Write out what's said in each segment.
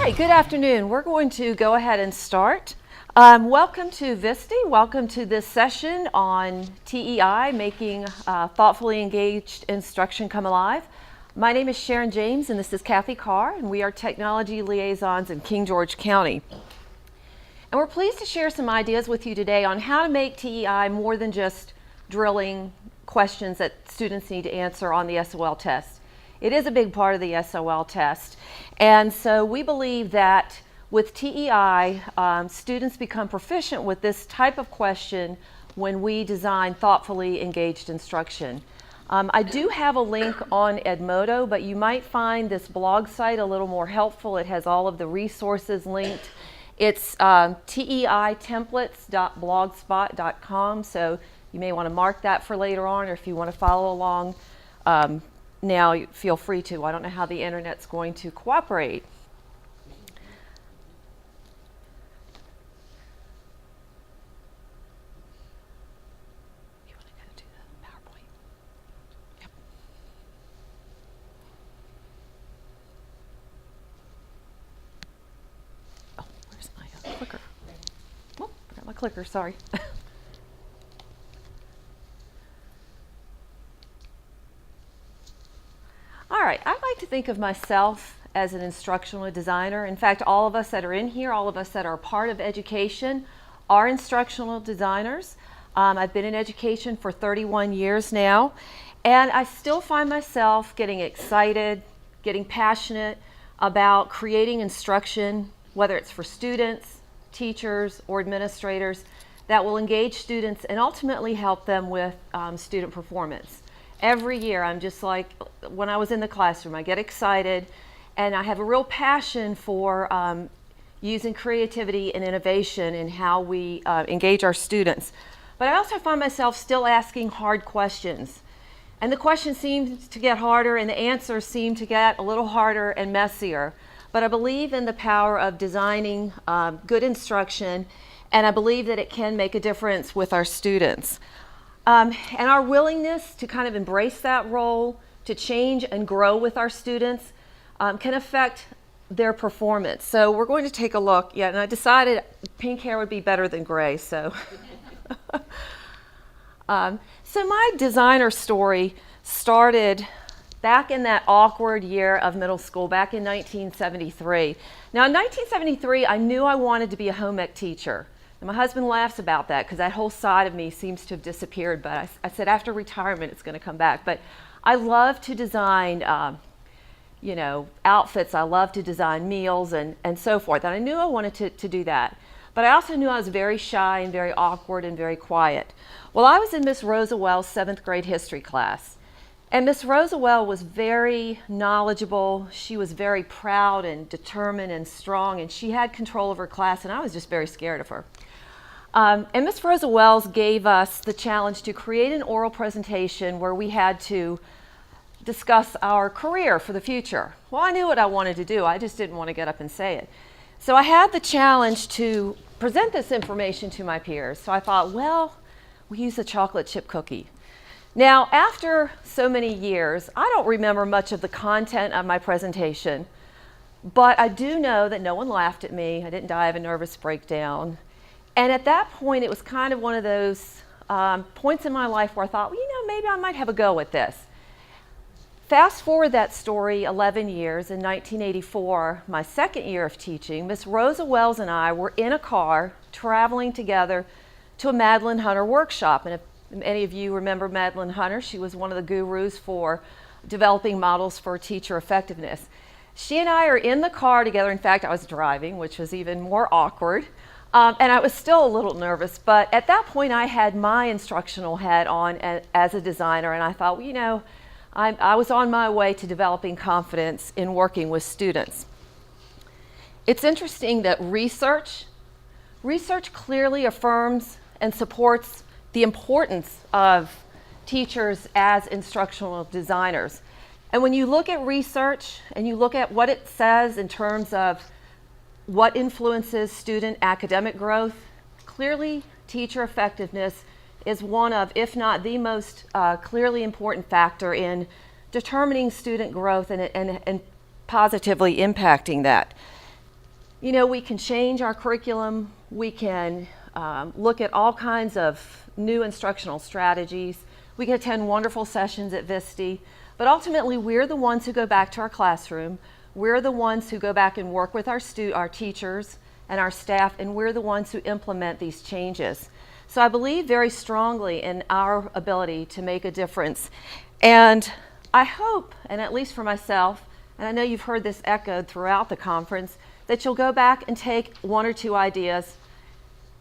right, good afternoon. We're going to go ahead and start. Welcome to VSTE. Welcome to this session on TEI, making thoughtfully engaged instruction come alive. My name is Sharon James, and this is Kathy Carr, and we are technology liaisons in King George County. And we're pleased to share some ideas with you today on how to make TEI more than just drilling questions that students need to answer on the SOL test. It is a big part of the SOL test. And so we believe that with TEI, students become proficient with this type of question when we design thoughtfully engaged instruction. I do have a link on Animoto, but you might find this blog site a little more helpful. It has all of the resources linked. It's teitemplates.blogspot.com, so you may want to mark that for later on, or if you want to follow along now, feel free to. I don't know how the internet's going to cooperate. You want to go to the PowerPoint? Yep. Oh, where's my clicker? Oh, forgot my clicker, sorry. All right, I like to think of myself as an instructional designer. In fact, all of us that are in here, all of us that are part of education are instructional designers. I've been in education for 31 years now, and I still find myself getting excited, getting passionate about creating instruction, whether it's for students, teachers, or administrators, that will engage students and ultimately help them with student performance. Every year, I'm just like, when I was in the classroom, I get excited, and I have a real passion for using creativity and innovation in how we engage our students. But I also find myself still asking hard questions. And the questions seem to get harder, and the answers seem to get a little harder and messier. But I believe in the power of designing good instruction, and I believe that it can make a difference with our students. And our willingness to kind of embrace that role, to change and grow with our students, can affect their performance. So we're going to take a look. Yeah, and I decided pink hair would be better than gray. So, so my designer story started back in that awkward year of middle school, back in 1973. Now, in 1973, I knew I wanted to be a home ec teacher. And my husband laughs about that because that whole side of me seems to have disappeared, but I said after retirement it's going to come back. But I love to design, outfits. I love to design meals and so forth. And I knew I wanted to do that. But I also knew I was very shy and very awkward and very quiet. Well, I was in Miss Rosawell's 7th grade history class. And Miss Rosawell was very knowledgeable. She was very proud and determined and strong, and she had control of her class, and I was just very scared of her. And Ms. Rosa Wells gave us the challenge to create an oral presentation where we had to discuss our career for the future. Well, I knew what I wanted to do. I just didn't want to get up and say it. So I had the challenge to present this information to my peers. So I thought, well, we use a chocolate chip cookie. Now, after so many years, I don't remember much of the content of my presentation, but I do know that no one laughed at me. I didn't die of a nervous breakdown. And at that point, it was kind of one of those points in my life where I thought, well, maybe I might have a go at this. Fast forward that story 11 years. In 1984, my second year of teaching, Miss Rosa Wells and I were in a car traveling together to a Madeline Hunter workshop. And if any of you remember Madeline Hunter, she was one of the gurus for developing models for teacher effectiveness. She and I are in the car together. In fact, I was driving, which was even more awkward. And I was still a little nervous, but at that point I had my instructional hat on as a designer, and I thought, I was on my way to developing confidence in working with students. It's interesting that research clearly affirms and supports the importance of teachers as instructional designers. And when you look at research and you look at what it says in terms of what influences student academic growth, clearly teacher effectiveness is one of, if not the most clearly important factor in determining student growth and positively impacting that. We can change our curriculum. We can look at all kinds of new instructional strategies. We can attend wonderful sessions at VSTE, but ultimately we're the ones who go back to our classroom. We're the ones who go back and work with our teachers and our staff, and we're the ones who implement these changes. So I believe very strongly in our ability to make a difference. And I hope, and at least for myself, and I know you've heard this echoed throughout the conference, that you'll go back and take one or two ideas,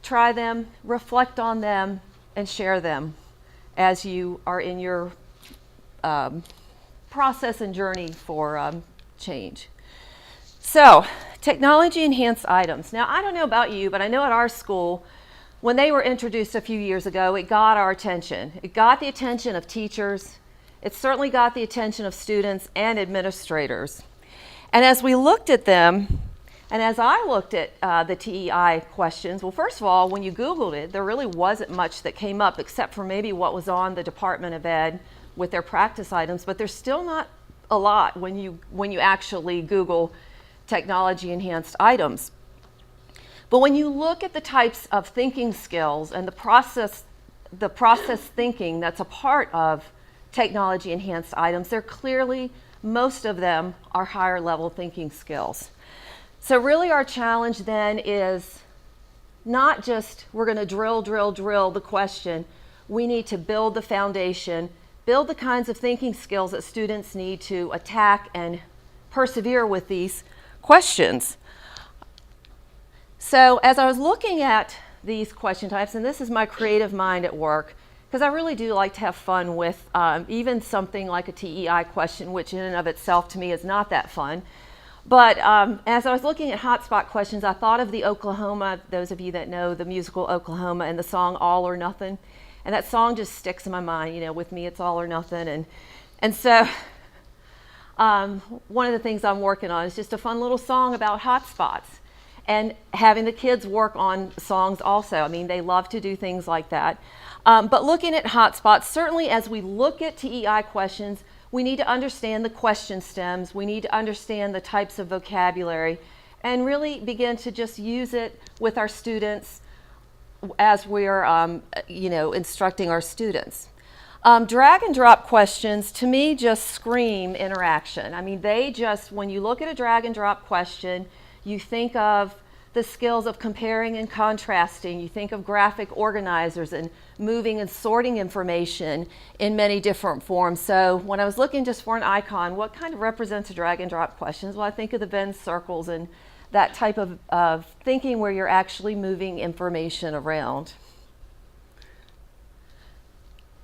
try them, reflect on them, and share them as you are in your process and journey for change. So, technology-enhanced items. Now, I don't know about you, but I know at our school, when they were introduced a few years ago, it got our attention. It got the attention of teachers. It certainly got the attention of students and administrators. And as we looked at them, and as I looked at the TEI questions, well, first of all, when you Googled it, there really wasn't much that came up except for maybe what was on the Department of Ed with their practice items, but there's still not a lot when you actually Google technology-enhanced items. But when you look at the types of thinking skills and the process thinking that's a part of technology-enhanced items, they're clearly, most of them are higher level thinking skills. So really our challenge then is not just we're going to drill the question. We need to build the foundation, build the kinds of thinking skills that students need to attack and persevere with these questions. So as I was looking at these question types, and this is my creative mind at work, because I really do like to have fun with even something like a TEI question, which in and of itself to me is not that fun. But as I was looking at hotspot questions, I thought of the Oklahoma, those of you that know the musical Oklahoma and the song All or Nothing. And that song just sticks in my mind, with me it's all or nothing. And so one of the things I'm working on is just a fun little song about hotspots and having the kids work on songs also. I mean, they love to do things like that. But looking at hotspots, certainly as we look at TEI questions, we need to understand the question stems. We need to understand the types of vocabulary and really begin to just use it with our students as we're instructing our students. Drag and drop questions to me just scream interaction. I mean, when you look at a drag and drop question, you think of the skills of comparing and contrasting. You think of graphic organizers and moving and sorting information in many different forms. So when I was looking just for an icon, what kind of represents a drag and drop questions? Well, I think of the Venn circles and that type of thinking where you're actually moving information around.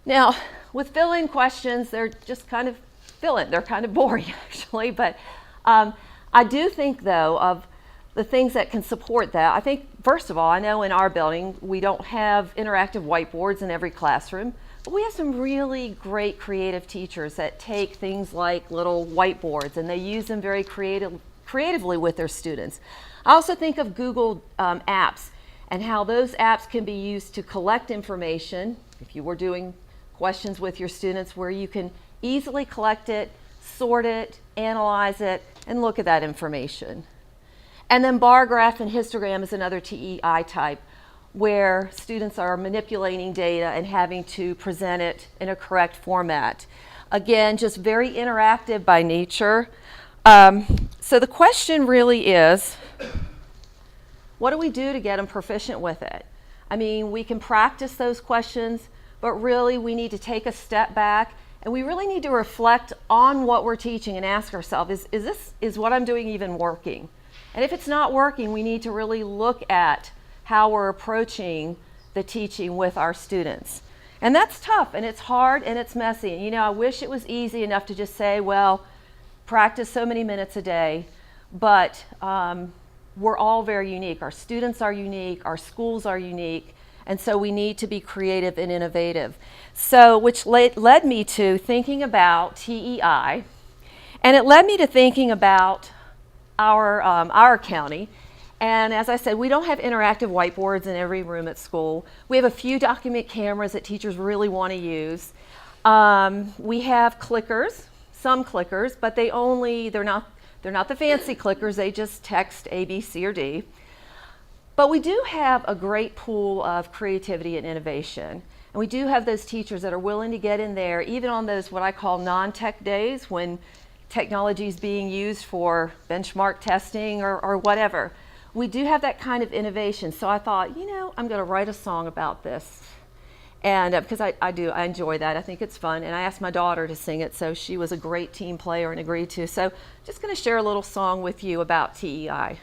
Now, with fill-in questions, they're just kind of fill-in. They're kind of boring, actually. But I do think, though, of the things that can support that. I think, first of all, I know in our building, we don't have interactive whiteboards in every classroom, but we have some really great creative teachers that take things like little whiteboards and they use them very creatively with their students. I also think of Google apps and how those apps can be used to collect information. If you were doing questions with your students where you can easily collect it, sort it, analyze it, and look at that information. And then bar, graph, and histogram is another TEI type where students are manipulating data and having to present it in a correct format. Again, just very interactive by nature. So the question really is, what do we do to get them proficient with it? I mean, we can practice those questions, but really we need to take a step back and we really need to reflect on what we're teaching and ask ourselves, is what I'm doing even working? And if it's not working, we need to really look at how we're approaching the teaching with our students. And that's tough, and it's hard, and it's messy. And I wish it was easy enough to just say, well, practice so many minutes a day, but we're all very unique. Our students are unique, our schools are unique, and so we need to be creative and innovative. So, which led me to thinking about TEI, and it led me to thinking about our county. And as I said, we don't have interactive whiteboards in every room at school. We have a few document cameras that teachers really want to use. We have clickers, some clickers, but they're They're not the fancy clickers, they just text A, B, C, or D. But we do have a great pool of creativity and innovation. And we do have those teachers that are willing to get in there, even on those what I call non-tech days when technology is being used for benchmark testing or whatever. We do have that kind of innovation. So I thought, you know, I'm going to write a song about this. And because I enjoy that. I think it's fun. And I asked my daughter to sing it, so she was a great team player and agreed to. So just going to share a little song with you about TEI.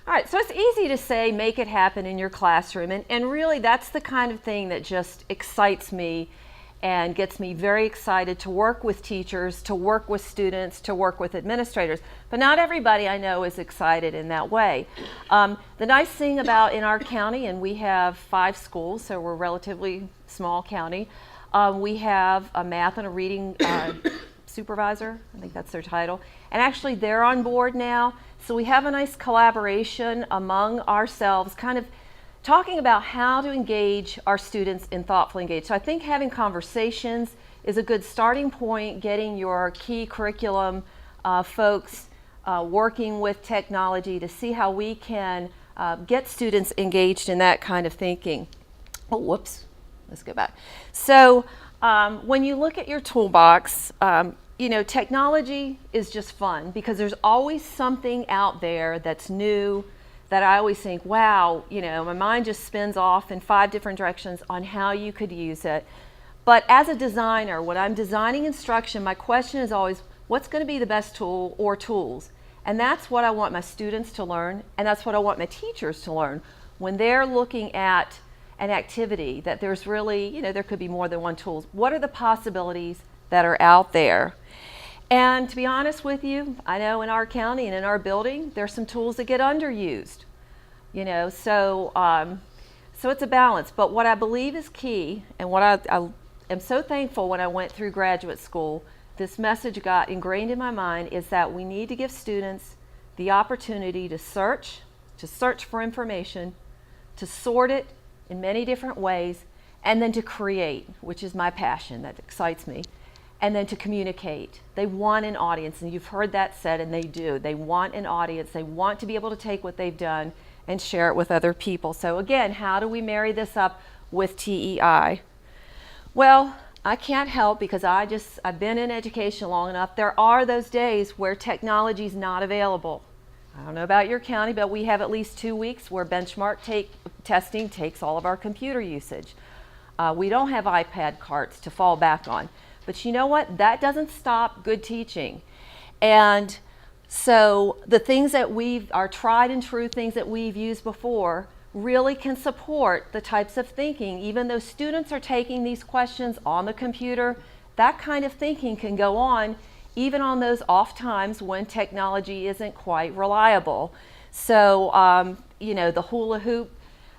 All right, so it's easy to say make it happen in your classroom, and really that's the kind of thing that just excites me and gets me very excited to work with teachers, to work with students, to work with administrators. But not everybody I know is excited in that way. The nice thing about in our county, and we have 5 schools, so we're a relatively small county, we have a math and a reading supervisor, I think that's their title, and actually they're on board now. So we have a nice collaboration among ourselves, kind of talking about how to engage our students in thoughtfully engage. So I think having conversations is a good starting point, getting your key curriculum folks working with technology to see how we can get students engaged in that kind of thinking. Oh, whoops, let's go back. So when you look at your toolbox, you know, technology is just fun because there's always something out there that's new that I always think, wow, you know, my mind just spins off in 5 different directions on how you could use it. But as a designer, when I'm designing instruction, my question is always, what's going to be the best tool or tools? And that's what I want my students to learn, and that's what I want my teachers to learn. When they're looking at an activity, that there's really, you know, there could be more than one tool. What are the possibilities that are out there? And to be honest with you, I know in our county and in our building, there's some tools that get underused, you know, so it's a balance. But what I believe is key, and what I am so thankful when I went through graduate school, this message got ingrained in my mind, is that we need to give students the opportunity to search for information, to sort it in many different ways, and then to create, which is my passion, that excites me. And then to communicate. They want an audience, and you've heard that said, and they do. They want an audience. They want to be able to take what they've done and share it with other people. So again, how do we marry this up with TEI? Well, I can't help because I've been in education long enough. There are those days where technology is not available. I don't know about your county, but we have at least 2 weeks where benchmark testing takes all of our computer usage. We don't have iPad carts to fall back on. But you know what? That doesn't stop good teaching. And so the things that our tried and true things that we've used before, really can support the types of thinking. Even though students are taking these questions on the computer, that kind of thinking can go on even on those off times when technology isn't quite reliable. So, you know, the hula hoop,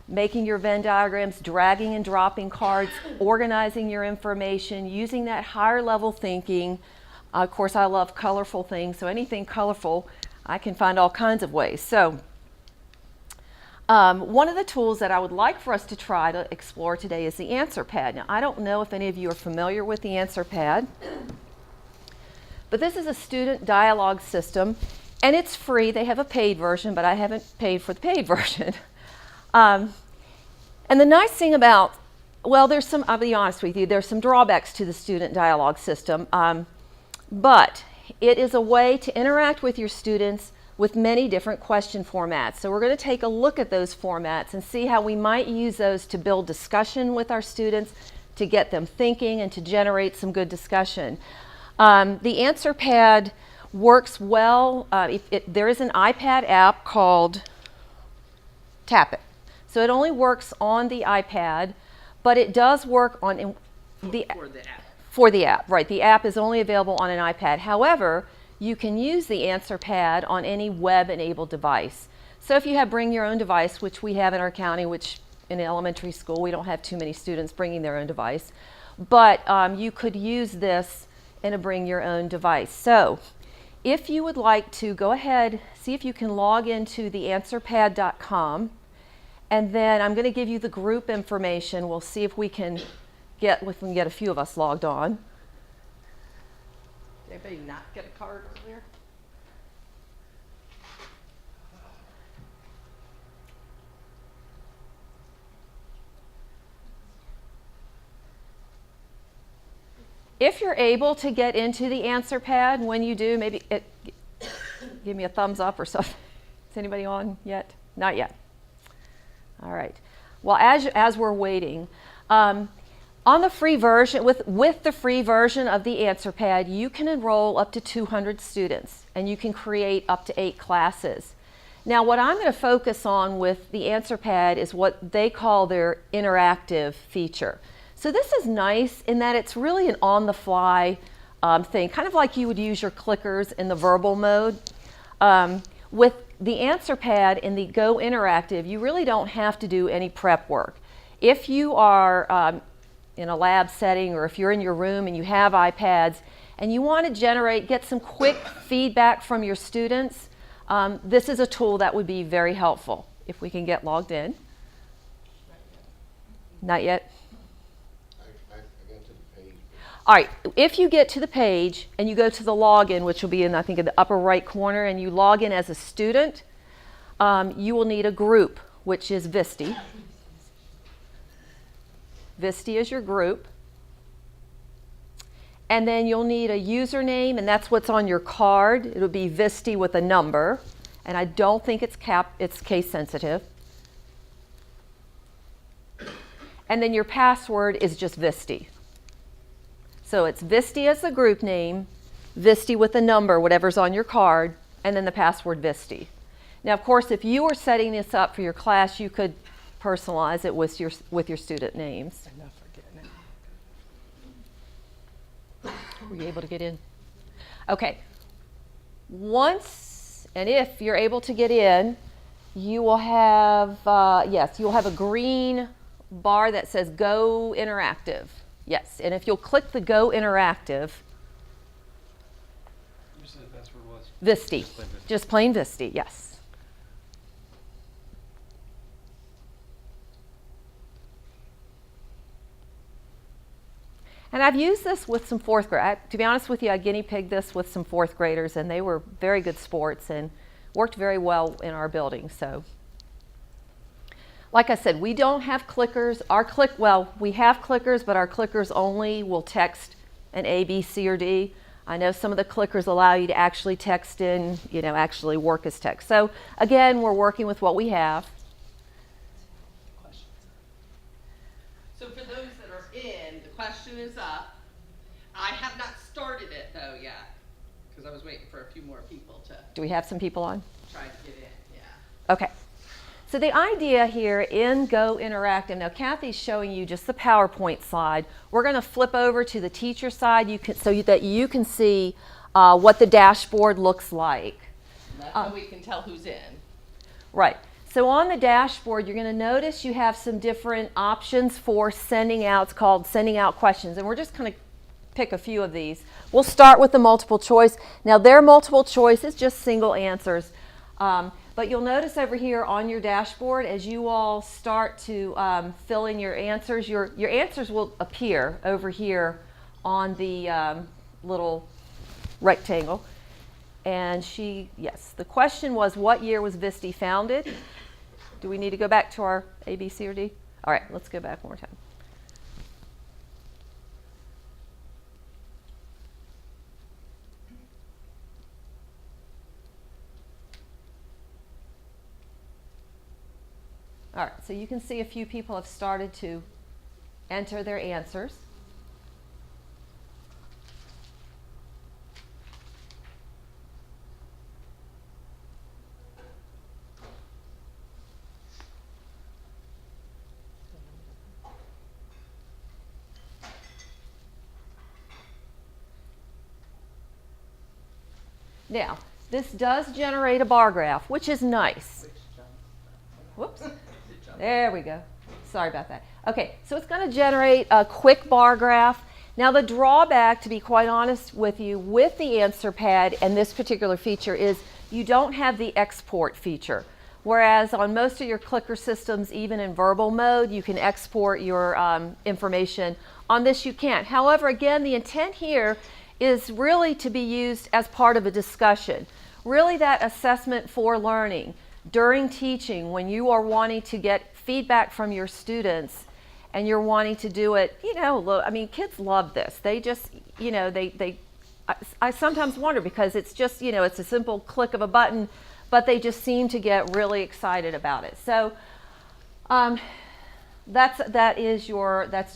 making your Venn diagrams, dragging and dropping cards, organizing your information, using that higher level thinking. Of course, I love colorful things, so anything colorful, I can find all kinds of ways. So, one of the tools that I would like for us to try to explore today is the answer pad. Now, I don't know if any of you are familiar with the answer pad, but this is a student dialogue system, and it's free. They have a paid version, but I haven't paid for the paid version. And the nice thing about, well, there's some, I'll be honest with you, there's some drawbacks to the student dialogue system, but it is a way to interact with your students with many different question formats. So we're going to take a look at those formats and see how we might use those to build discussion with our students, to get them thinking and to generate some good discussion. The answer pad works well. There is an iPad app called Tap It. So it only works on the iPad, but it does work on for the app. For the app, right. The app is only available on an iPad. However, you can use the answer pad on any web-enabled device. So if you have bring your own device, which we have in our county, which in elementary school we don't have too many students bringing their own device, but you could use this in a bring your own device. So if you would like to go ahead, see if you can log into the answerpad.com, and then I'm going to give you the group information. We'll see if we can get a few of us logged on. Did anybody not get a card earlier? If you're able to get into the answer pad, when you do, maybe give me a thumbs up or something. Is anybody on yet? Not yet. All right. Well, as we're waiting, on the free version, with the free version of the answer pad, you can enroll up to 200 students, and you can create up to 8 classes. Now, what I'm going to focus on with the answer pad is what they call their interactive feature. So this is nice in that it's really an on-the-fly thing, kind of like you would use your clickers in the verbal mode. With the answer pad in the Go Interactive, you really don't have to do any prep work. If you are in a lab setting, or if you're in your room and you have iPads and you want to get some quick feedback from your students, this is a tool that would be very helpful. If we can get logged in. Not yet? I got to the page. All right, if you get to the page and you go to the login, which will be in, I think, in the upper right corner, and you log in as a student, you will need a group, which is VSTE. VSTE is your group. And then you'll need a username, and that's what's on your card. It'll be VSTE with a number, and I don't think it's case sensitive. And then your password is just VSTE. So it's VSTE as the group name, VSTE with a number, whatever's on your card, and then the password VSTE. Now, of course, if you were setting this up for your class, you could personalize it with your student names. Enough for getting it. Were you able to get in? Okay. Once and if you're able to get in, you will have, yes, you'll have a green bar that says Go Interactive. Yes, and if you'll click the Go Interactive, You said the password was? VSTE, just plain VSTE, yes. And I've used this with some fourth grade. To be honest with you, I guinea pigged this with some fourth graders, and they were very good sports and worked very well in our building. So, like I said, we don't have clickers. We have clickers, but our clickers only will text an A, B, C, or D. I know some of the clickers allow you to actually text in, actually work as text. So again, we're working with what we have. So for those that are in, the question is up. I have not started it though yet, because I was waiting for a few more people to Do we have some people on? try to get in. Yeah. Okay. So the idea here in Go Interactive, now Kathy's showing you just the PowerPoint slide. We're going to flip over to the teacher side that you can see what the dashboard looks like. And that's how we can tell who's in. Right. So on the dashboard, you're going to notice you have some different options for sending out. It's called sending out questions. And we're just going to pick a few of these. We'll start with the multiple choice. Now, their multiple choice is just single answers. But you'll notice over here on your dashboard, as you all start to fill in your answers will appear over here on the little rectangle. And yes, the question was, what year was VSTE founded? Do we need to go back to our A, B, C, or D? All right, let's go back one more time. All right, so you can see a few people have started to enter their answers. Now, this does generate a bar graph, which is nice. Whoops. There we go. Sorry about that. Okay, so it's going to generate a quick bar graph. Now, the drawback, to be quite honest with you, with the answer pad and this particular feature is you don't have the export feature. Whereas on most of your clicker systems, even in verbal mode, you can export your information. On this, you can't. However, again, the intent here is really to be used as part of a discussion. Really that assessment for learning during teaching when you are wanting to get feedback from your students and you're wanting to do it, I mean, kids love this. They just, I sometimes wonder because it's just, it's a simple click of a button, but they just seem to get really excited about it. So that's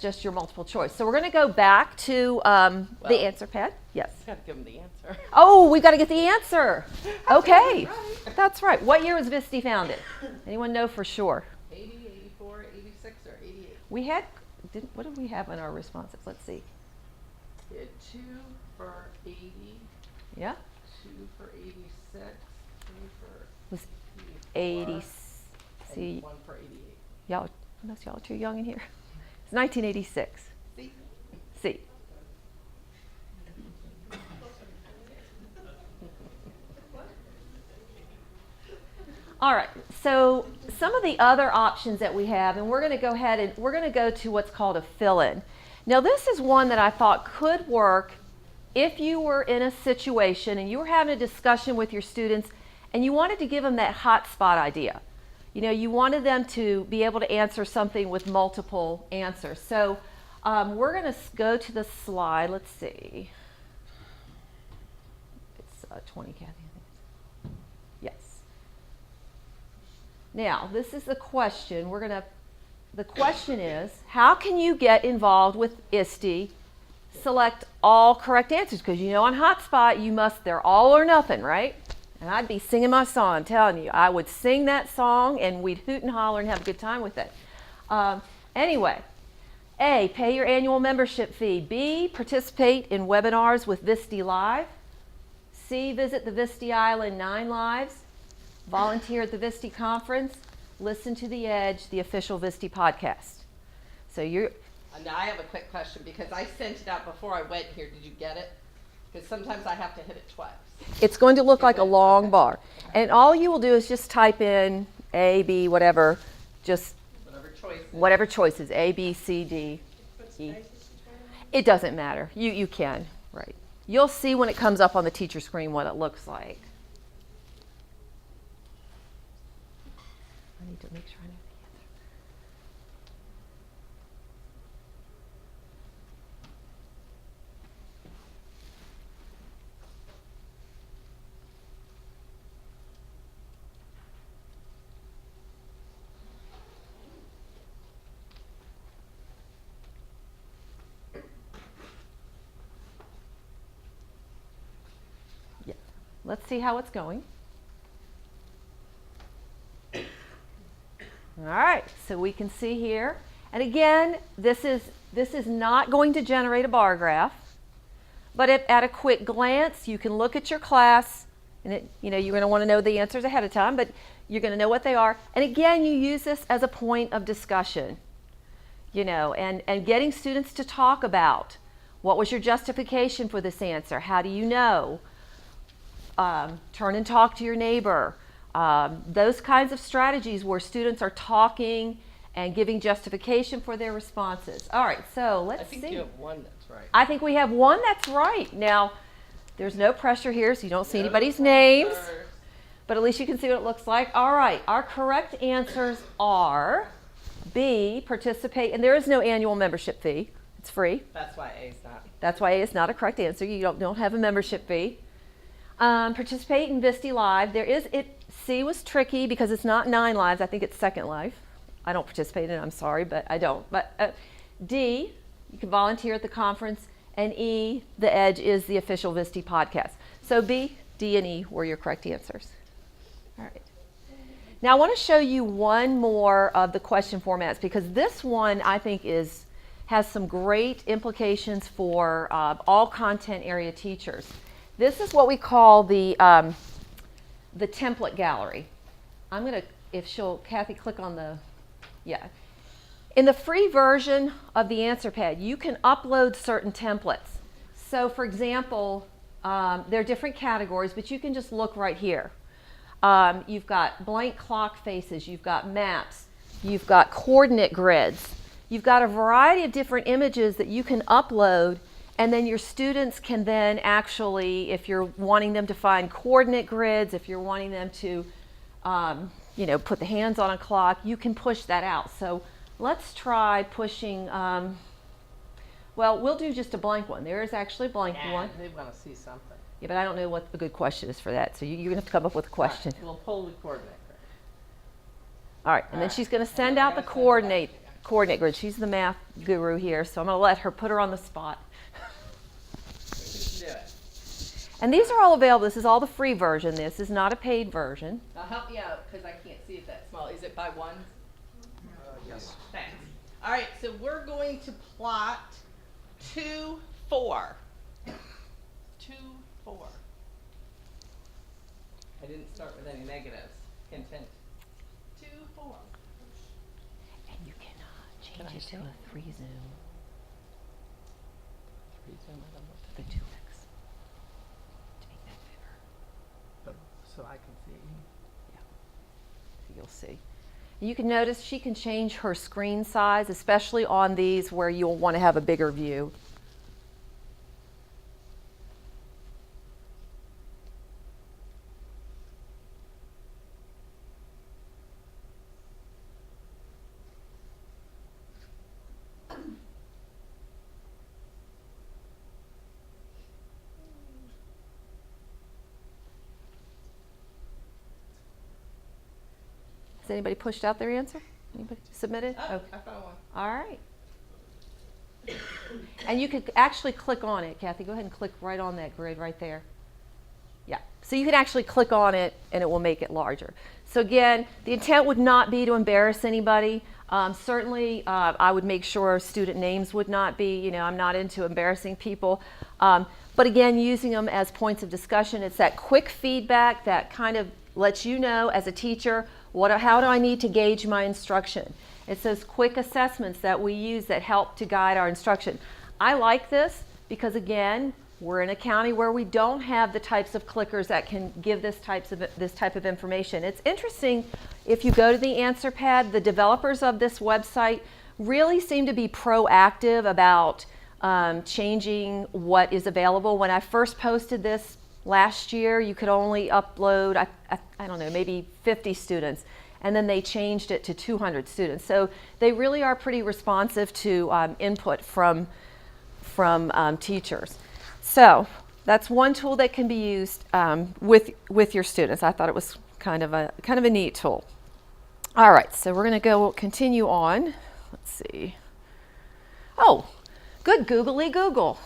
just your multiple choice. So we're going to go back to the answer pad. Yes. Got to give them the answer. Oh, we got to get the answer. Okay, that's right. What year was VSTE founded? Anyone know for sure? 80, 84, 86, or 88. We had. What did we have in our responses? Let's see. We had 2 for 80. Yeah. 2 for 86. 3 for Was 84, 80. See, and 1 for 88. y'all. Unless y'all are too young in here. It's 1986. See? C. All right, so some of the other options that we have, and we're going to go ahead and we're going to go to what's called a fill-in. Now, this is one that I thought could work if you were in a situation and you were having a discussion with your students and you wanted to give them that hotspot idea. You wanted them to be able to answer something with multiple answers. So we're going to go to the slide. Let's see. It's 20, Kathy, I think. Yes. Now, this is the question. The question is, how can you get involved with ISTE? Select all correct answers, because on Hotspot, they're all or nothing, right? And I'd be singing my song, I'm telling you. I would sing that song and we'd hoot and holler and have a good time with it. Anyway, A, pay your annual membership fee. B, participate in webinars with VSTE Live. C, visit the VSTE Island 9 Lives. Volunteer at the VSTE conference. Listen to The Edge, the official VSTE podcast. So Now I have a quick question because I sent it out before I went here. Did you get it? Because sometimes I have to hit it twice. It's going to look like a long bar. And all you will do is just type in A, B, whatever, just whatever choices, A, B, C, D, E. It doesn't matter. You can, right. You'll see when it comes up on the teacher screen what it looks like. I need to make sure I know the answer. Let's see how it's going. All right, so we can see here. And again, this is not going to generate a bar graph, but at a quick glance, you can look at your class, and you're going to want to know the answers ahead of time, but you're going to know what they are. And again, you use this as a point of discussion, and getting students to talk about what was your justification for this answer? How do you know? Turn and talk to your neighbor. Those kinds of strategies where students are talking and giving justification for their responses. All right, so let's see. I think you have one that's right. I think we have one that's right. Now, there's no pressure here, so you don't see anybody's names, but at least you can see what it looks like. All right, our correct answers are B, participate, and there is no annual membership fee. It's free. That's why A is not. That's why A is not a correct answer. You don't have a membership fee. Participate in VSTE Live. C was tricky because it's not 9 lives. I think it's Second Life. I don't participate in it. I'm sorry, but I don't. But D, you can volunteer at the conference. And E, the Edge, is the official VSTE podcast. So B, D, and E were your correct answers. All right. Now I want to show you one more of the question formats because this one I think has some great implications for all content area teachers. This is what we call the template gallery. I'm going to, Kathy, click on the, yeah. In the free version of the answer pad, you can upload certain templates. So for example, there are different categories, but you can just look right here. You've got blank clock faces, you've got maps, you've got coordinate grids. You've got a variety of different images that you can upload, and then your students can then actually, if you're wanting them to find coordinate grids, if you're wanting them to put the hands on a clock, you can push that out. So let's try pushing, well, we'll do just a blank one. There is actually a blank one. They want to see something. Yeah, but I don't know what the good question is for that, so you're going to have to come up with a question. Right, we'll pull the coordinate grid. All right, and then she's going to send out the coordinate grid. She's the math guru here, so I'm going to let her put her on the spot. Do it. And these are all available. This is all the free version. This is not a paid version. Now help me out because I can't see it that small. Is it by one? Yes. Thanks. All right, so we're going to plot 2, 4. 2, 4. I didn't start with any negatives. Hint, hint. 2, 4. And you cannot change it to a 3 zoom. 3 zoom, I don't know what The that 2x to make that bigger. but so I can see. Yeah, so you'll see. You can notice she can change her screen size, especially on these where you'll want to have a bigger view. Has anybody pushed out their answer? Anybody submitted? Oh, Okay. I found one. All right. And you could actually click on it. Kathy, go ahead and click right on that grid right there. Yeah. So you can actually click on it and it will make it larger. So again, the intent would not be to embarrass anybody. Certainly, I would make sure student names would not be, I'm not into embarrassing people. But again, using them as points of discussion, it's that quick feedback that kind of lets you know as a teacher, how do I need to gauge my instruction? It's those quick assessments that we use that help to guide our instruction. I like this because, again, we're in a county where we don't have the types of clickers that can give this type of information. It's interesting, if you go to the answer pad, the developers of this website really seem to be proactive about changing what is available. When I first posted this last year, you could only upload, I don't know, maybe 50 students. And then they changed it to 200 students. So they really are pretty responsive to input from teachers. So that's one tool that can be used with your students. I thought it was kind of a neat tool. All right, so we're going to continue on. Let's see. Oh, good googly Google.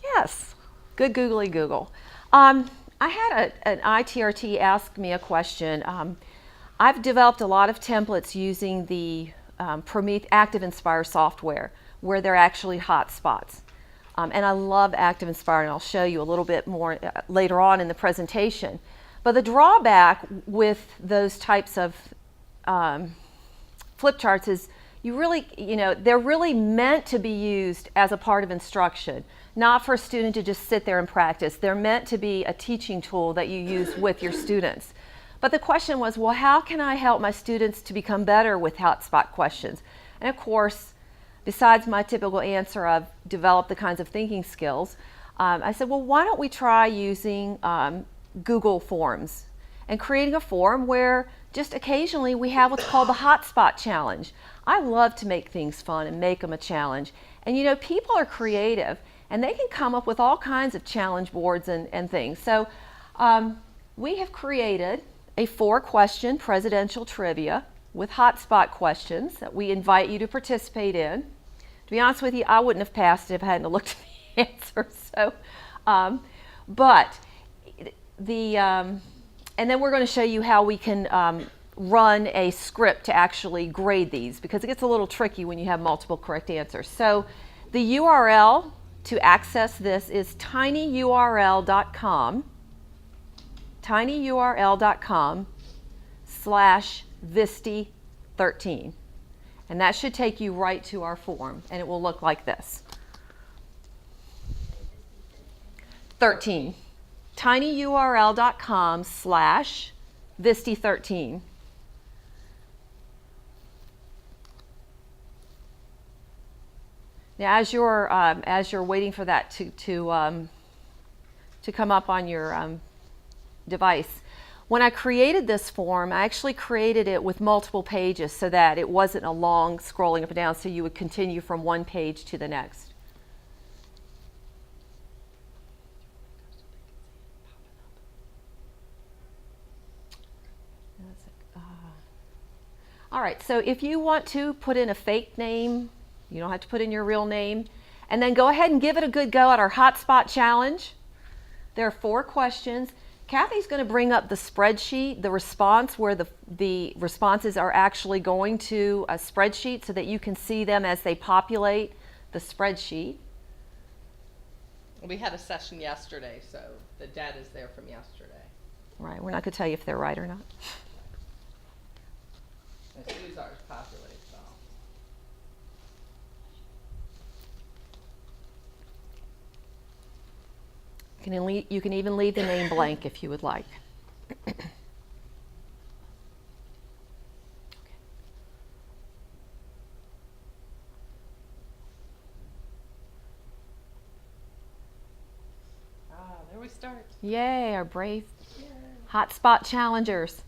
Yes, good googly Google. I had an ITRT ask me a question. I've developed a lot of templates using the Active Inspire software where they're actually hotspots. And I love Active Inspire, and I'll show you a little bit more later on in the presentation. But the drawback with those types of flip charts is they're really meant to be used as a part of instruction, not for a student to just sit there and practice. They're meant to be a teaching tool that you use with your students. But the question was, well, how can I help my students to become better with hotspot questions? And of course, besides my typical answer of develop the kinds of thinking skills, I said, well, why don't we try using Google Forms and creating a form where just occasionally we have what's called the hotspot challenge. I love to make things fun and make them a challenge. And people are creative and they can come up with all kinds of challenge boards and things. So we have created a 4-question presidential trivia with hotspot questions that we invite you to participate in. To be honest with you, I wouldn't have passed it if I hadn't looked at the answers. So, and then we're going to show you how we can run a script to actually grade these, because it gets a little tricky when you have multiple correct answers. So the URL to access this is tinyurl.com tinyurl.com/VSTE13. And that should take you right to our form, and it will look like this. 13. tinyurl.com/VSTE13. Now, as you're waiting for that to come up on your device, when I created this form, I actually created it with multiple pages so that it wasn't a long scrolling up and down, so you would continue from one page to the next. All right, so if you want to put in a fake name, you don't have to put in your real name, and then go ahead and give it a good go at our hotspot challenge. There are 4 questions. Kathy's going to bring up the spreadsheet, the response, where the responses are actually going to a spreadsheet so that you can see them as they populate the spreadsheet. We had a session yesterday, so the data is there from yesterday. Right, we're not going to tell you if they're right or not. As soon as ours populates, so. You can even leave the name blank if you would like. There we start. Yay, our brave hotspot challengers.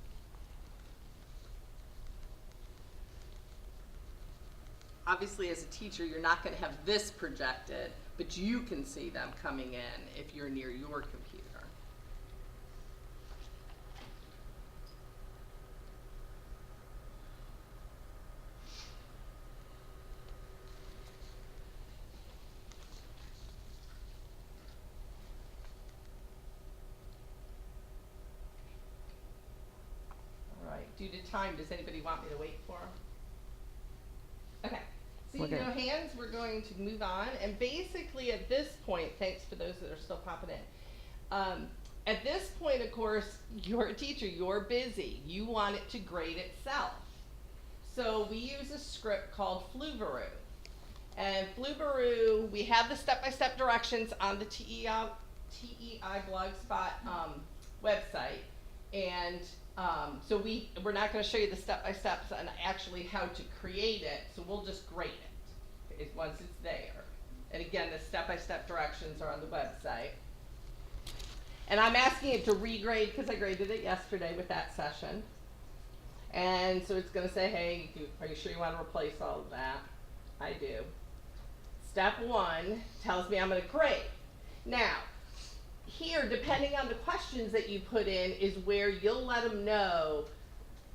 Obviously, as a teacher, you're not going to have this projected, but you can see them coming in if you're near your computer. All right, due to time, does anybody want me to wait for them? Okay. Seeing no hands, we're going to move on. And basically at this point, thanks for those that are still popping in. At this point, of course, you're a teacher, you're busy. You want it to grade itself. So we use a script called Flubaroo. And Flubaroo, we have the step-by-step directions on the TEI Blogspot website. And so we're not going to show you the step-by-steps and actually how to create it, so we'll just grade it once it's there. And again, the step-by-step directions are on the website. And I'm asking it to regrade because I graded it yesterday with that session. And so it's going to say, hey, are you sure you want to replace all of that? I do. Step 1 tells me I'm going to grade. Now, here, depending on the questions that you put in, is where you'll let them know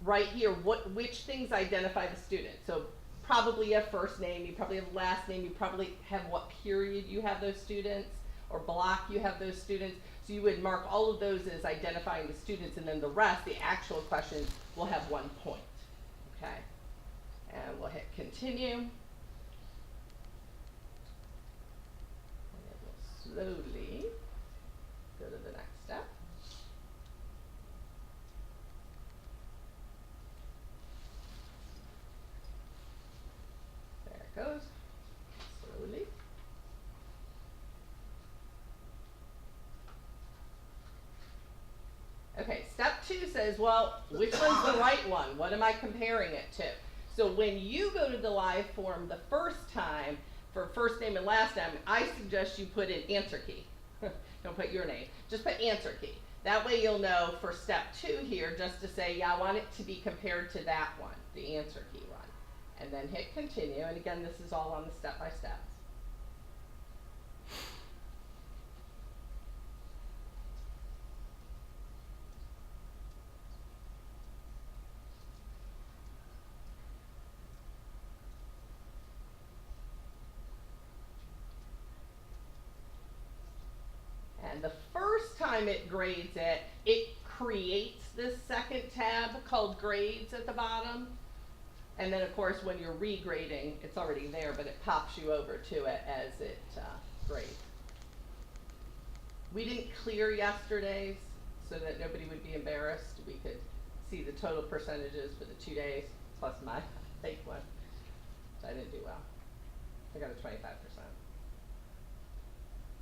right here which things identify the student. So probably you have first name, you probably have last name, you probably have what period you have those students, or block you have those students. So you would mark all of those as identifying the students, and then the rest, the actual questions, will have 1 point. Okay? And we'll hit continue. And it will slowly go to the next step. There it goes. Slowly. Okay, step 2 says, well, which one's the right one? What am I comparing it to? So when you go to the live form the first time for first name and last name, I suggest you put in answer key. Don't put your name, just put answer key. That way you'll know for step 2 here just to say, yeah, I want it to be compared to that one, the answer key one. And then hit continue, and again, this is all on the step-by-steps. And the first time it grades it, it creates this second tab called grades at the bottom. And then of course when you're regrading, it's already there, but it pops you over to it as it grades. We didn't clear yesterday's so that nobody would be embarrassed. We could see the total percentages for the 2 days plus my fake one. So I didn't do well. I got a 25%.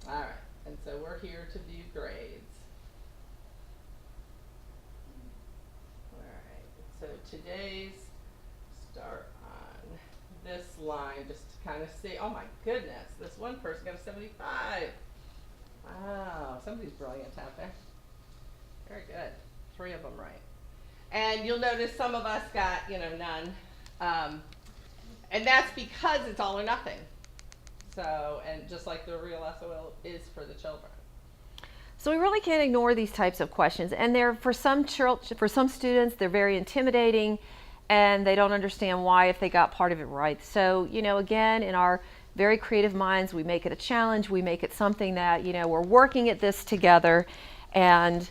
All right. And so we're here to view grades. All right, so today's start on this line just to kind of see, oh my goodness, this one person got a 75. Wow, somebody's brilliant out there. Very good, 3 of them right. And you'll notice some of us got, none. And that's because it's all or nothing. So, and just like the real SOL is for the children. So we really can't ignore these types of questions, and they're for some students they're very intimidating, and they don't understand why if they got part of it right. So again, in our very creative minds, we make it a challenge. We make it something that we're working at this together, and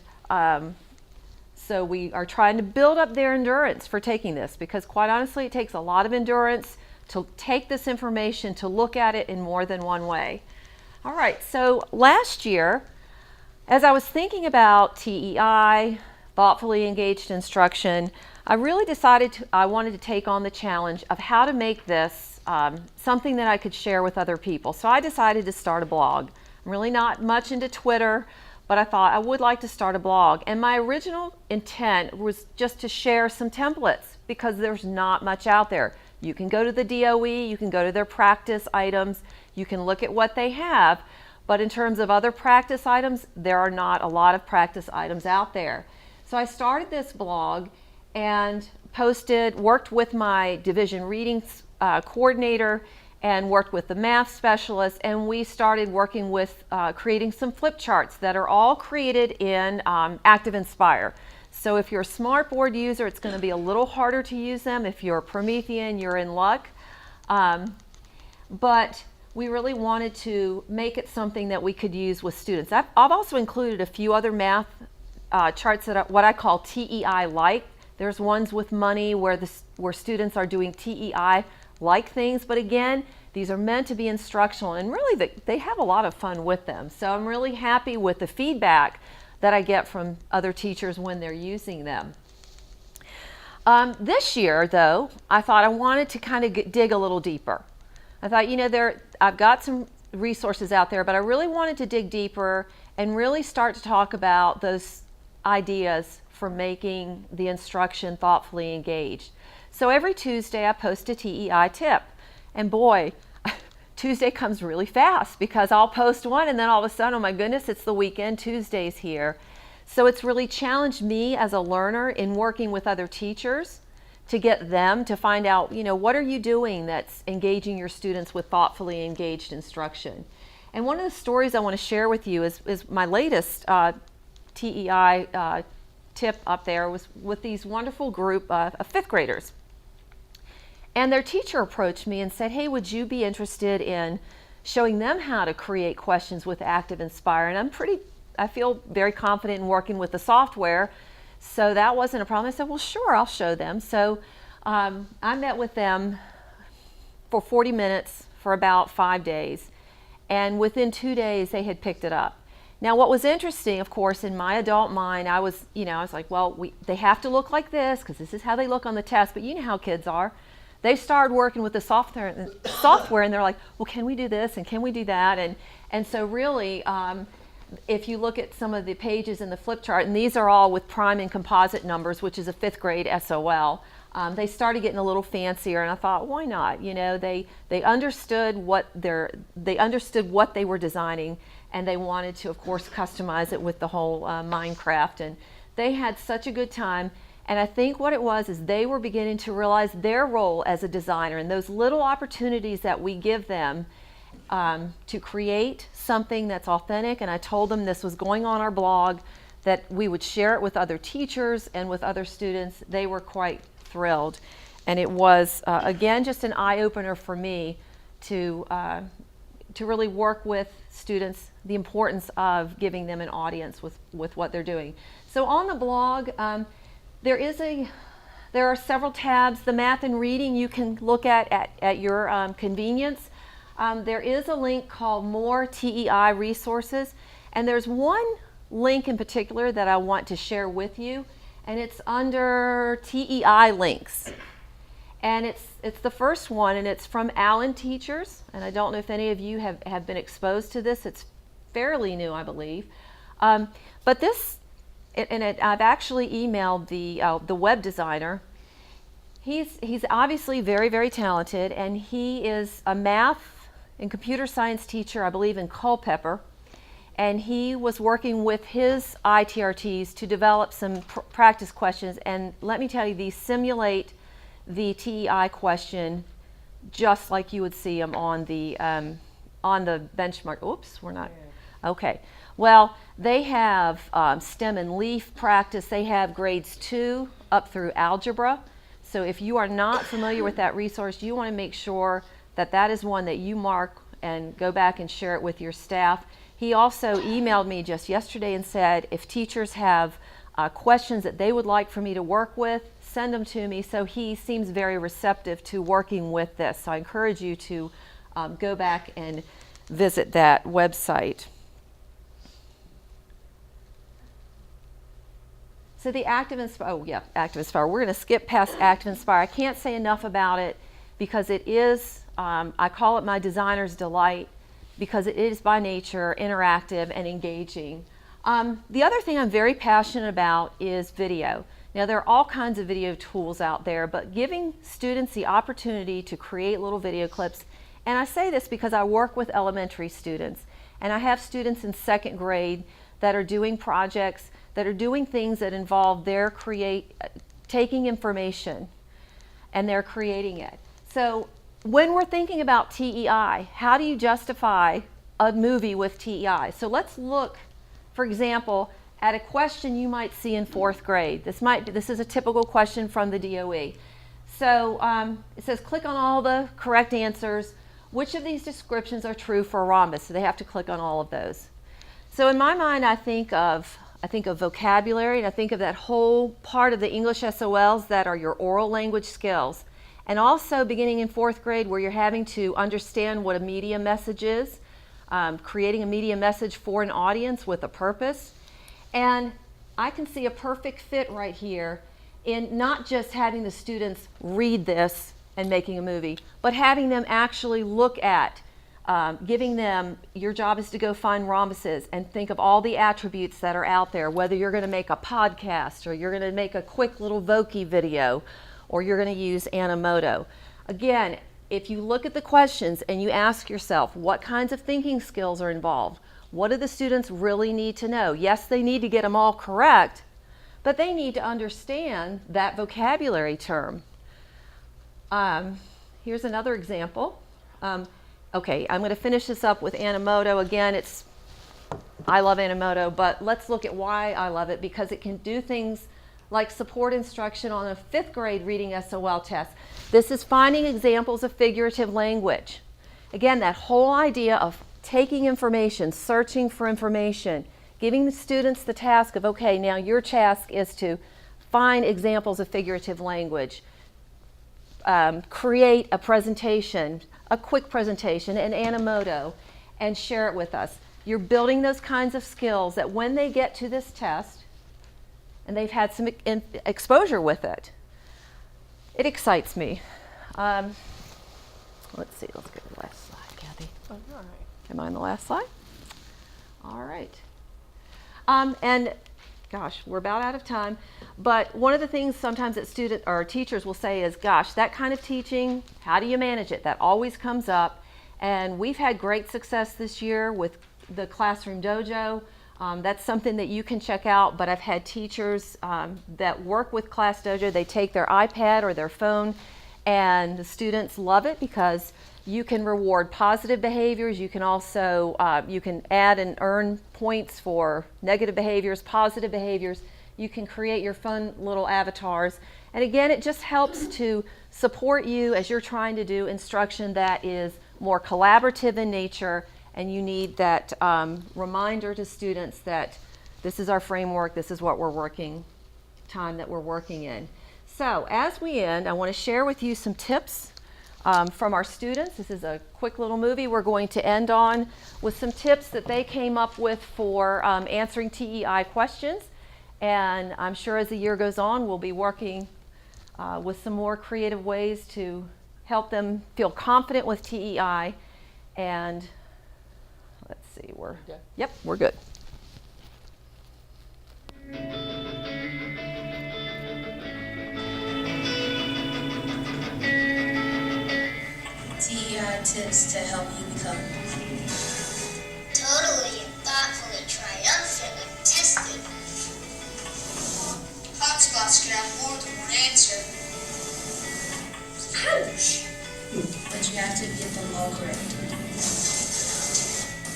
so we are trying to build up their endurance for taking this, because quite honestly, it takes a lot of endurance to take this information, to look at it in more than one way. All right, so last year, as I was thinking about TEI, thoughtfully engaged instruction, I really decided I wanted to take on the challenge of how to make this something that I could share with other people. So I decided to start a blog. I'm really not much into Twitter, but I thought I would like to start a blog. And my original intent was just to share some templates, because there's not much out there. You can go to the DOE, you can go to their practice items, you can look at what they have, but in terms of other practice items, there are not a lot of practice items out there. So I started this blog and worked with my division readings coordinator and worked with the math specialist, and we started working with creating some flip charts that are all created in Active Inspire. So if you're a Smartboard user, it's going to be a little harder to use them. If you're a Promethean, you're in luck. But we really wanted to make it something that we could use with students. I've also included a few other math charts that are what I call TEI-like. There's ones with money where students are doing TEI-like things, but again, these are meant to be instructional, and really they have a lot of fun with them. So I'm really happy with the feedback that I get from other teachers when they're using them. This year, though, I thought I wanted to kind of dig a little deeper. I thought, I've got some resources out there, but I really wanted to dig deeper and really start to talk about those ideas for making the instruction thoughtfully engaged. So every Tuesday I post a TEI tip, and boy, Tuesday comes really fast, because I'll post one and then all of a sudden, oh my goodness, it's the weekend, Tuesday's here. So it's really challenged me as a learner in working with other teachers to get them to find out, what are you doing that's engaging your students with thoughtfully engaged instruction. And one of the stories I want to share with you is my latest TEI tip up there was with these wonderful group of 5th graders. And their teacher approached me and said, hey, would you be interested in showing them how to create questions with Active Inspire. And I feel very confident in working with the software, so that wasn't a problem. I said, well, sure, I'll show them. So I met with them for 40 minutes for about 5 days, and within 2 days they had picked it up. Now, what was interesting, of course, in my adult mind, I was like, well, they have to look like this because this is how they look on the test. But you know how kids are. They started working with the software, and they're like, well, can we do this and can we do that? And so really, if you look at some of the pages in the flip chart, and these are all with prime and composite numbers, which is a 5th grade SOL. They started getting a little fancier, and I thought, why not? They understood what they were designing, and they wanted to, of course, customize it with the whole Minecraft. And they had such a good time. And I think what it was is they were beginning to realize their role as a designer and those little opportunities that we give them to create something that's authentic. And I told them this was going on our blog, that we would share it with other teachers and with other students. They were quite thrilled. And it was, again, just an eye-opener for me to really work with students, the importance of giving them an audience with what they're doing. So on the blog, there are several tabs. The math and reading you can look at your convenience. There is a link called More TEI Resources, and there's one link in particular that I want to share with you, and it's under TEI links. And it's the first one, and it's from Allen Teachers, and I don't know if any of you have been exposed to this. It's fairly new, I believe. But this, I've actually emailed the web designer. He's obviously very, very talented, and he is a math and computer science teacher, I believe, in Culpeper. And he was working with his ITRTs to develop some practice questions. And let me tell you, these simulate the TEI question just like you would see them on the benchmark. Oops, we're not. Okay. Well, they have stem and leaf practice. They have grades 2 up through algebra. So if you are not familiar with that resource, you want to make sure that is one that you mark and go back and share it with your staff. He also emailed me just yesterday and said if teachers have questions that they would like for me to work with, send them to me. So he seems very receptive to working with this. So I encourage you to go back and visit that website. So the Active Inspire, Active Inspire. We're going to skip past Active Inspire. I can't say enough about it because it is, I call it my designer's delight because it is by nature interactive and engaging. The other thing I'm very passionate about is video. Now there are all kinds of video tools out there, but giving students the opportunity to create little video clips, and I say this because I work with elementary students, and I have students in 2nd grade that are doing projects, that are doing things that involve their taking information and they're creating it. So when we're thinking about TEI, how do you justify a movie with TEI? So let's look, for example, at a question you might see in 4th grade. This is a typical question from the DOE. So it says click on all the correct answers. Which of these descriptions are true for a rhombus? So they have to click on all of those. So in my mind, I think of vocabulary, and I think of that whole part of the English SOLs that are your oral language skills. And also beginning in 4th grade where you're having to understand what a media message is, creating a media message for an audience with a purpose. And I can see a perfect fit right here in not just having the students read this and making a movie, but having them actually look at, giving them, your job is to go find rhombuses and think of all the attributes that are out there, whether you're going to make a podcast or you're going to make a quick little Voki video or you're going to use Animoto. Again, if you look at the questions and you ask yourself what kinds of thinking skills are involved, what do the students really need to know? Yes, they need to get them all correct, but they need to understand that vocabulary term. Here's another example. Okay, I'm going to finish this up with Animoto. Again, I love Animoto, but let's look at why I love it, because it can do things like support instruction on a 5th grade reading SOL test. This is finding examples of figurative language. Again, that whole idea of taking information, searching for information, giving the students the task of, okay, now your task is to find examples of figurative language, create a presentation, a quick presentation in Animoto, and share it with us. You're building those kinds of skills that when they get to this test, and they've had some exposure with it, it excites me. Let's see, let's go to the last slide, Kathy. Oh, you're all right. Am I on the last slide? All right. And gosh, we're about out of time, but one of the things sometimes that student or teachers will say is, gosh, that kind of teaching, how do you manage it? That always comes up, and we've had great success this year with the Classroom Dojo. That's something that you can check out, but I've had teachers that work with Class Dojo. They take their iPad or their phone, and the students love it because you can reward positive behaviors. You can also you can add and earn points for negative behaviors, positive behaviors. You can create your fun little avatars. And again, it just helps to support you as you're trying to do instruction that is more collaborative in nature, and you need that reminder to students that this is our framework, this is what we're working, time that we're working in. So as we end, I want to share with you some tips from our students. This is a quick little movie we're going to end on with some tips that they came up with for answering TEI questions. And I'm sure as the year goes on, we'll be working with some more creative ways to help them feel confident with TEI. And let's see, yep, we're good. TEI tips to help you become totally and thoughtfully, triumphantly tested. Hotspots could have more than one answer. Ouch! but you have to get them all correct.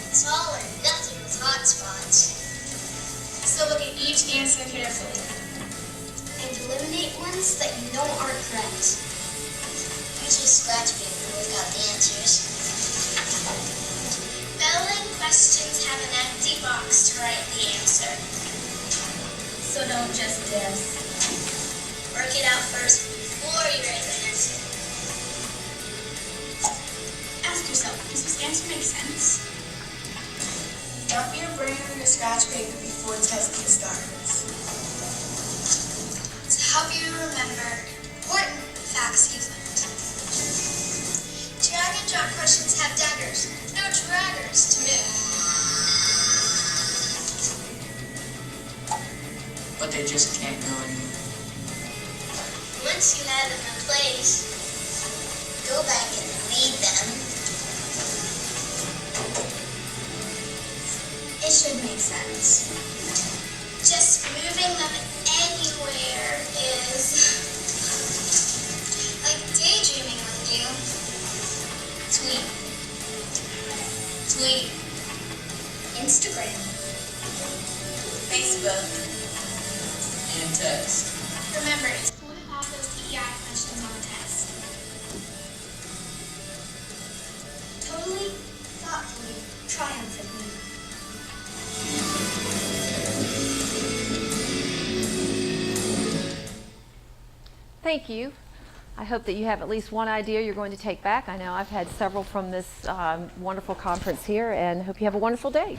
It's all or nothing with hotspots. So look at each answer carefully. And eliminate ones that you know aren't correct. Use your scratch paper without the answers. Spelling questions have an empty box to write the answer. So don't just guess. Work it out first before you write the answer. Ask yourself, does this answer make sense? Dump your brain on your scratch paper before testing starts. To help you remember important facts you've learned. Drag and drop questions have daggers, no draggers to move. But they just can't go anywhere. Once you have them in place, Go back and read them. it should make sense. Just moving them anywhere is like daydreaming with you. Tweet. Tweet. Instagram. Facebook And text. Remember, it's cool to have those TEI questions on the test. Totally, thoughtfully, triumphantly. Thank you. I hope that you have at least one idea you're going to take back. I know I've had several from this wonderful conference here, and hope you have a wonderful day.